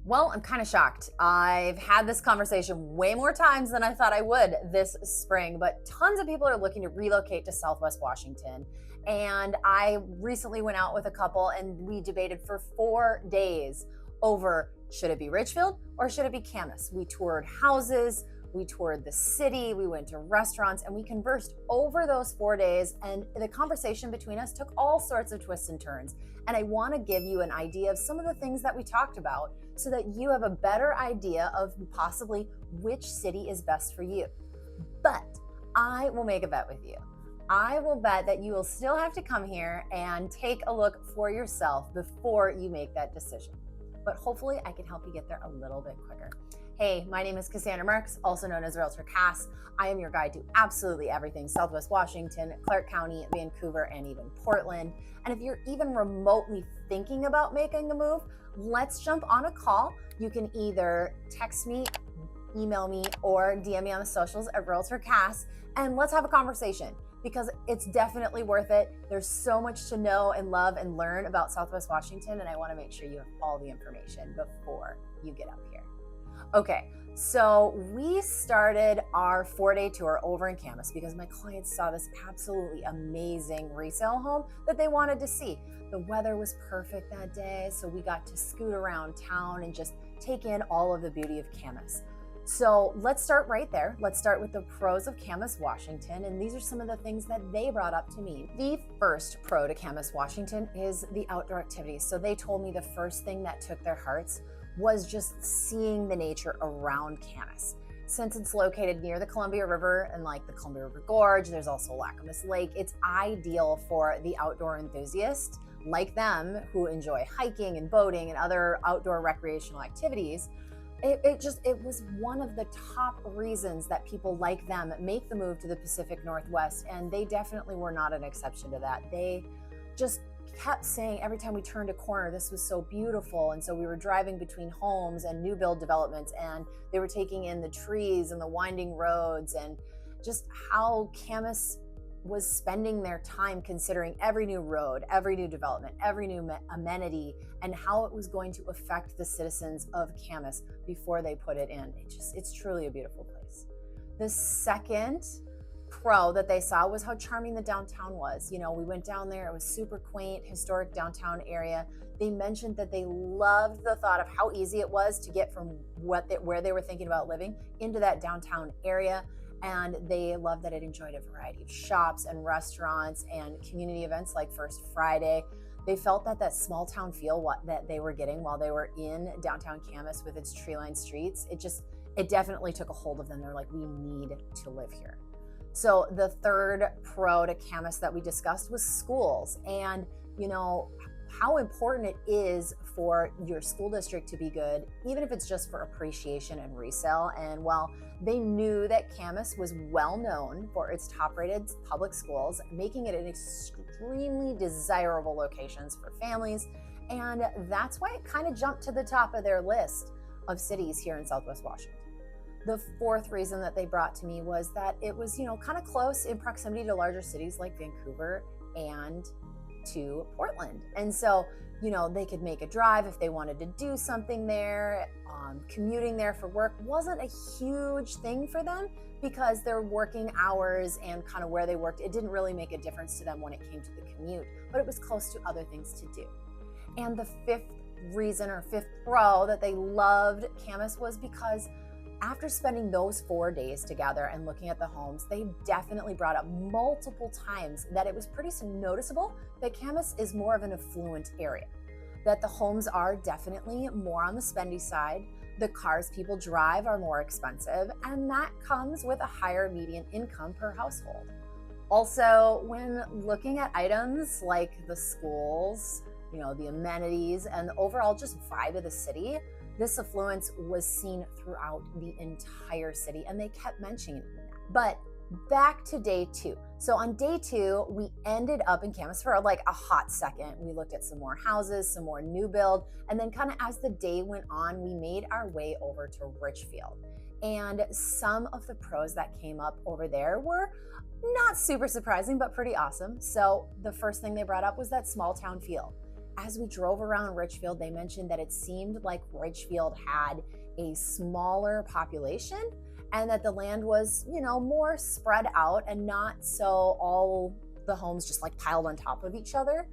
Well, I'm kind of shocked. I've had this conversation way more times than I thought I would this spring, but tons of people are looking to relocate to Southwest Washington. And I recently went out with a couple and we debated for 4 days over should it be Ridgefield or should it be Camas? We toured houses, we toured the city, we went to restaurants, and we conversed over those 4 days. And the conversation between us took all sorts of twists and turns. And I want to give you an idea of some of the things that we talked about so that you have a better idea of possibly which city is best for you. But I will make a bet with you. I will bet that you will still have to come here and take a look for yourself before you make that decision. But hopefully I can help you get there a little bit quicker. Hey, my name is Cassandra Marks, also known as Realtor Cass. I am your guide to absolutely everything Southwest Washington, Clark County, Vancouver, and even Portland. And if you're even remotely thinking about making a move, let's jump on a call. You can either text me, email me, or DM me on the socials at Realtor Cass, and let's have a conversation because it's definitely worth it. There's so much to know and love and learn about Southwest Washington, and I want to make sure you have all the information before you get up here. Okay, so we started our 4-day tour over in Camas because my clients saw this absolutely amazing resale home that they wanted to see. The weather was perfect that day, so we got to scoot around town and just take in all of the beauty of Camas. So let's start right there. Let's start with the pros of Camas, Washington, and these are some of the things that they brought up to me. The first pro to Camas, Washington is the outdoor activities. So they told me the first thing that took their hearts was just seeing the nature around Camas. Since it's located near the Columbia River and like the Columbia River Gorge, there's also Lacamas Lake. It's ideal for the outdoor enthusiast like them who enjoy hiking and boating and other outdoor recreational activities. It was one of the top reasons that people like them make the move to the Pacific Northwest, and they definitely were not an exception to that. They just kept saying every time we turned a corner, this was so beautiful. And so we were driving between homes and new build developments, and they were taking in the trees and the winding roads and just how Camas was spending their time considering every new road, every new development, every new amenity, and how it was going to affect the citizens of Camas before they put it in. It's truly a beautiful place. The second pro that they saw was how charming the downtown was. You know, we went down there, it was super quaint, historic downtown area. They mentioned that they loved the thought of how easy it was to get from where they were thinking about living into that downtown area. And they loved that it enjoyed a variety of shops and restaurants and community events like First Friday. They felt that small town feel that they were getting while they were in downtown Camas with its tree-lined streets, it definitely took a hold of them. They're like, we need to live here. So the third pro to Camas that we discussed was schools, and you know how important it is for your school district to be good, even if it's just for appreciation and resale. And while they knew that Camas was well known for its top-rated public schools, making it an extremely desirable locations for families, and that's why it kind of jumped to the top of their list of cities here in Southwest Washington. The fourth reason that they brought to me was that it was, kind of close in proximity to larger cities like Vancouver and to Portland. And so, they could make a drive if they wanted to do something there. Commuting there for work wasn't a huge thing for them because their working hours and kind of where they worked, it didn't really make a difference to them when it came to the commute, but it was close to other things to do. And the fifth pro that they loved Camas was because after spending those 4 days together and looking at the homes, they definitely brought up multiple times that it was pretty noticeable that Camas is more of an affluent area, that the homes are definitely more on the spendy side, the cars people drive are more expensive, and that comes with a higher median income per household. Also, when looking at items like the schools, the amenities, and the overall just vibe of the city, this affluence was seen throughout the entire city, and they kept mentioning that. But back to day 2. So on day 2, we ended up in Camas for like a hot second. We looked at some more houses, some more new build, and then kind of as the day went on, we made our way over to Ridgefield. And some of the pros that came up over there were not super surprising, but pretty awesome. So the first thing they brought up was that small town feel. as we drove around Ridgefield, they mentioned that it seemed like Ridgefield had a smaller population and that the land was, more spread out and not so all the homes just like piled on top of each other,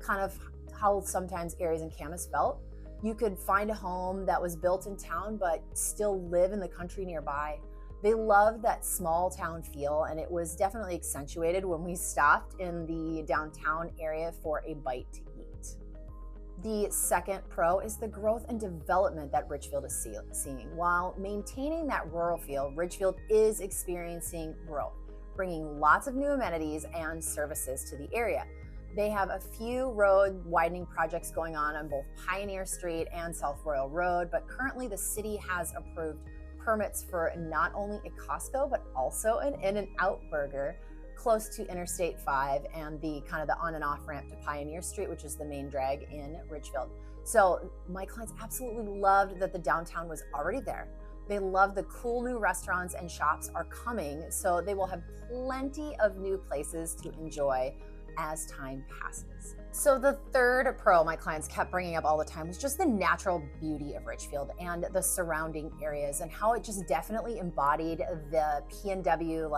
kind of how sometimes areas in Camas felt. You could find a home that was built in town but still live in the country nearby. They loved that small town feel, and it was definitely accentuated when we stopped in the downtown area for a bite to eat. The second pro is the growth and development that Ridgefield is seeing. While maintaining that rural feel, Ridgefield is experiencing growth, bringing lots of new amenities and services to the area. They have a few road widening projects going on both Pioneer Street and South Royal Road, but currently the city has approved permits for not only a Costco, but also an In-N-Out burger close to Interstate 5 and the kind of the on and off ramp to Pioneer Street, which is the main drag in Ridgefield. So my clients absolutely loved that the downtown was already there. They love the cool new restaurants and shops are coming, so they will have plenty of new places to enjoy as time passes. So the third pro my clients kept bringing up all the time was just the natural beauty of Ridgefield and the surrounding areas and how it just definitely embodied the PNW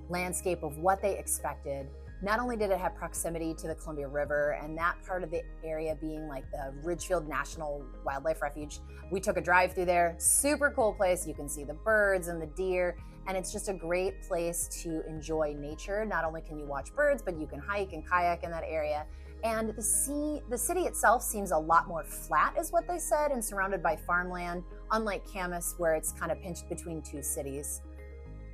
landscape of what they expected. Not only did it have proximity to the Columbia River and that part of the area being like the Ridgefield National Wildlife Refuge, we took a drive through there, super cool place. You can see the birds and the deer, and it's just a great place to enjoy nature. Not only can you watch birds, but you can hike and kayak in that area. And the city itself seems a lot more flat is what they said and surrounded by farmland, unlike Camas where it's kind of pinched between two cities.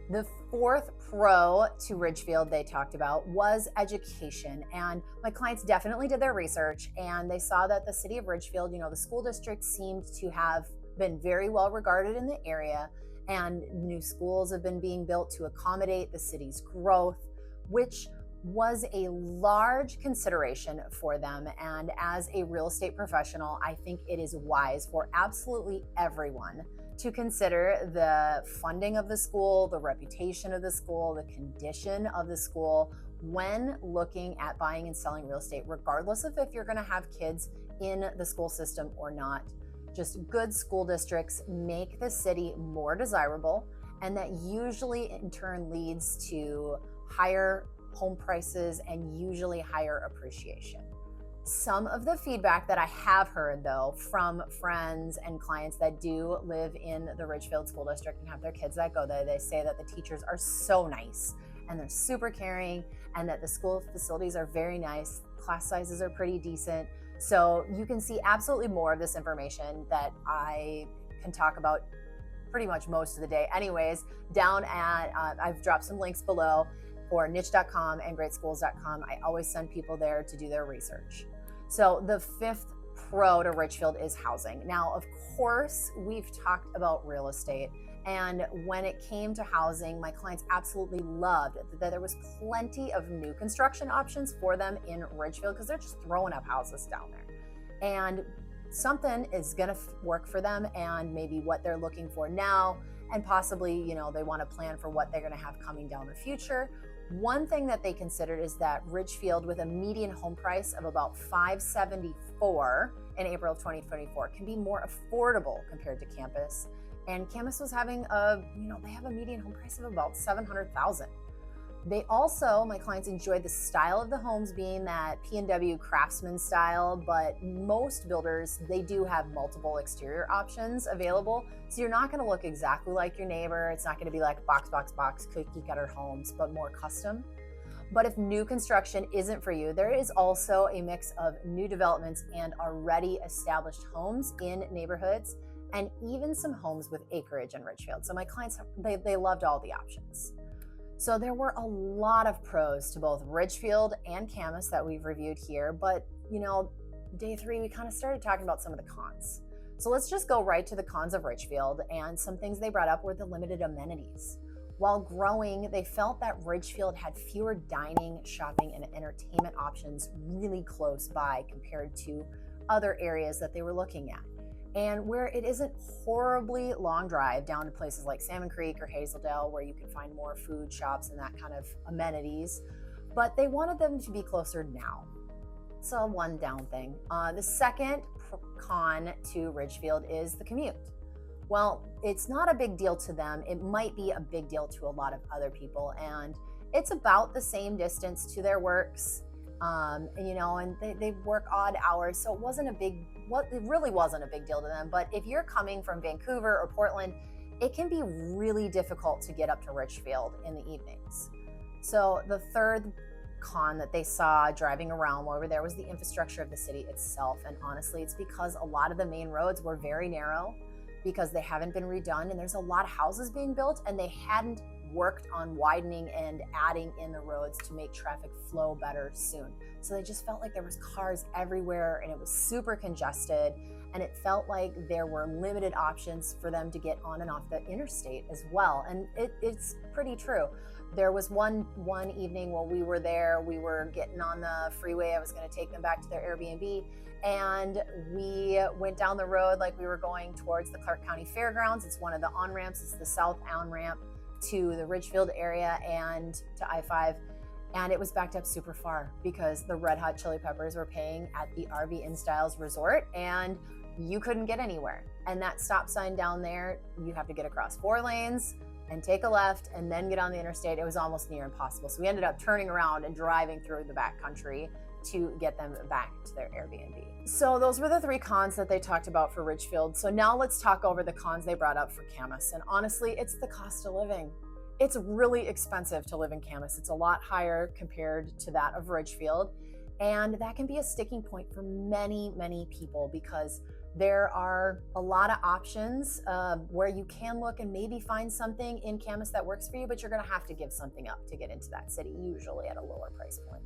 The fourth pro to Ridgefield they talked about was education. And my clients definitely did their research and they saw that the city of Ridgefield, the school district seemed to have been very well regarded in the area, and new schools have been being built to accommodate the city's growth, which was a large consideration for them. And as a real estate professional, I think it is wise for absolutely everyone to consider the funding of the school, the reputation of the school, the condition of the school when looking at buying and selling real estate, regardless of if you're going to have kids in the school system or not. Just good school districts make the city more desirable, and that usually in turn leads to higher home prices and usually higher appreciation. Some of the feedback that I have heard though from friends and clients that do live in the Ridgefield School District and have their kids that go there, they say that the teachers are so nice and they're super caring and that the school facilities are very nice. Class sizes are pretty decent. So you can see absolutely more of this information that I can talk about pretty much most of the day anyways, down at, I've dropped some links below for niche.com and greatschools.com. I always send people there to do their research. So the fifth pro to Ridgefield is housing. Now, of course, we've talked about real estate. And when it came to housing, my clients absolutely loved that there was plenty of new construction options for them in Ridgefield because they're just throwing up houses down there. And something is going to work for them and maybe what they're looking for now. And possibly, they want to plan for what they're going to have coming down the future. One thing that they considered is that Ridgefield, with a median home price of about $574 in April of 2024, can be more affordable compared to Camas. And Camas was having they have a median home price of about $700,000. They also, my clients enjoyed the style of the homes being that PNW craftsman style, but most builders, they do have multiple exterior options available. So you're not going to look exactly like your neighbor. It's not going to be like box, cookie cutter homes, but more custom. But if new construction isn't for you, there is also a mix of new developments and already established homes in neighborhoods, and even some homes with acreage in Ridgefield. So my clients, they loved all the options. So there were a lot of pros to both Ridgefield and Camas that we've reviewed here, but day 3, we kind of started talking about some of the cons. So let's just go right to the cons of Ridgefield, and some things they brought up were the limited amenities. While growing, they felt that Ridgefield had fewer dining, shopping, and entertainment options really close by compared to other areas that they were looking at. And where it isn't horribly long drive down to places like Salmon Creek or Hazeldale, where you can find more food shops and that kind of amenities, but they wanted them to be closer now. It's a one down thing. The second con to Ridgefield is the commute. Well, it's not a big deal to them. It might be a big deal to a lot of other people. And it's about the same distance to their works. And they work odd hours. So it really wasn't a big deal to them. But if you're coming from Vancouver or Portland, it can be really difficult to get up to Ridgefield in the evenings. So the third con that they saw driving around over there was the infrastructure of the city itself. And honestly, it's because a lot of the main roads were very narrow because they haven't been redone, and there's a lot of houses being built, and they hadn't worked on widening and adding in the roads to make traffic flow better soon. So they just felt like there was cars everywhere, and it was super congested, and it felt like there were limited options for them to get on and off the interstate as well. And it's pretty true. There was one evening while we were there, we were getting on the freeway. I was going to take them back to their Airbnb, and we went down the road like we were going towards the Clark County Fairgrounds. It's one of the on-ramps. It's the south on-ramp to the Ridgefield area and to I-5. And it was backed up super far because the Red Hot Chili Peppers were playing at the RV In Styles Resort, and you couldn't get anywhere. And that stop sign down there, you have to get across 4 lanes and take a left and then get on the interstate. It was almost near impossible. So we ended up turning around and driving through the back country to get them back to their Airbnb. So those were the 3 cons that they talked about for Ridgefield. So now let's talk over the cons they brought up for Camas. And honestly, it's the cost of living. It's really expensive to live in Camas. It's a lot higher compared to that of Ridgefield. And that can be a sticking point for many, many people because there are a lot of options where you can look and maybe find something in Camas that works for you, but you're gonna have to give something up to get into that city, usually at a lower price point.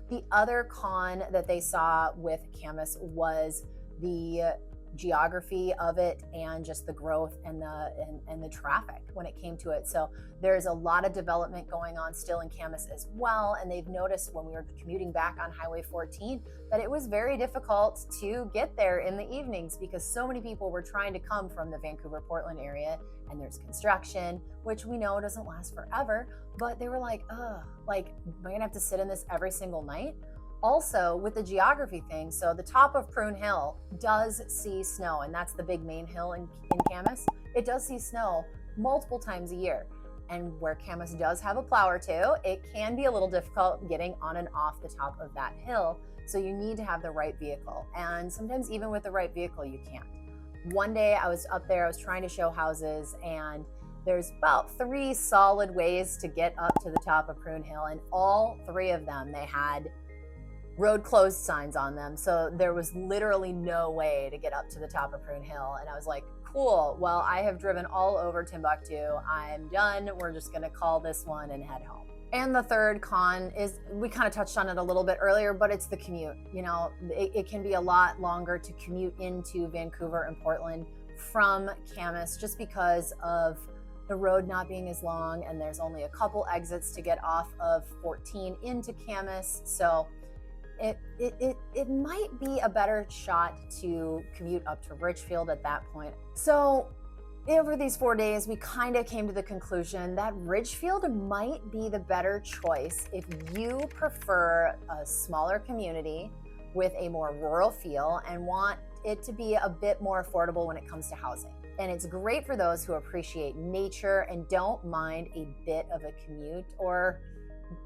The other con that they saw with Camas was the geography of it and just the growth and the traffic when it came to it. So there's a lot of development going on still in Camas as well. And they've noticed when we were commuting back on Highway 14 that it was very difficult to get there in the evenings because so many people were trying to come from the Vancouver, Portland area, and there's construction, which we know doesn't last forever, but they were like, am I gonna have to sit in this every single night? Also, with the geography thing, so the top of Prune Hill does see snow, and that's the big main hill in Camas. It does see snow multiple times a year. And where Camas does have a plow or two, it can be a little difficult getting on and off the top of that hill. So you need to have the right vehicle. And sometimes even with the right vehicle, you can't. One day I was up there, I was trying to show houses, and there's about 3 solid ways to get up to the top of Prune Hill. And all 3 of them, they had road closed signs on them. So there was literally no way to get up to the top of Prune Hill. And I was like, cool, well, I have driven all over Timbuktu. I'm done. We're just gonna call this one and head home. And the third con is, we kind of touched on it a little bit earlier, but it's the commute. You know, it can be a lot longer to commute into Vancouver and Portland from Camas just because of the road not being as long, and there's only a couple exits to get off of 14 into Camas. So it might be a better shot to commute up to Ridgefield at that point. So over these 4 days, we kind of came to the conclusion that Ridgefield might be the better choice if you prefer a smaller community with a more rural feel and want it to be a bit more affordable when it comes to housing. And it's great for those who appreciate nature and don't mind a bit of a commute or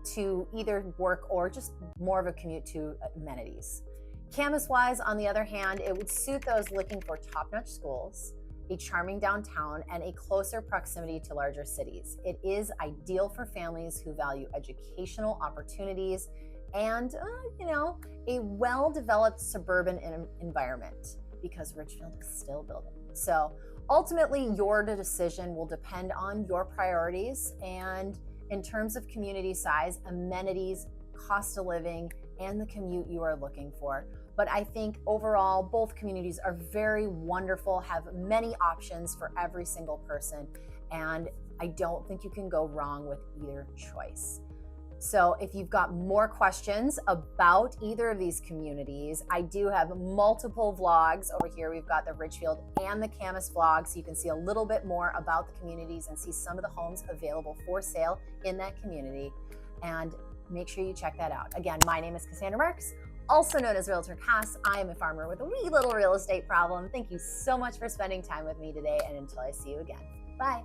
to either work or just more of a commute to amenities. Camas-wise, on the other hand, it would suit those looking for top-notch schools, a charming downtown, and a closer proximity to larger cities. It is ideal for families who value educational opportunities and, a well-developed suburban environment, because Ridgefield is still building. So ultimately, your decision will depend on your priorities and in terms of community size, amenities, cost of living, and the commute you are looking for. But I think overall, both communities are very wonderful, have many options for every single person, and I don't think you can go wrong with either choice. So if you've got more questions about either of these communities, I do have multiple vlogs over here. We've got the Ridgefield and the Camas vlog, so you can see a little bit more about the communities and see some of the homes available for sale in that community. And make sure you check that out. Again, my name is Cassandra Marks. also known as Realtor Cass. I am a farmer with a wee little real estate problem. Thank you so much for spending time with me today, and until I see you again, bye.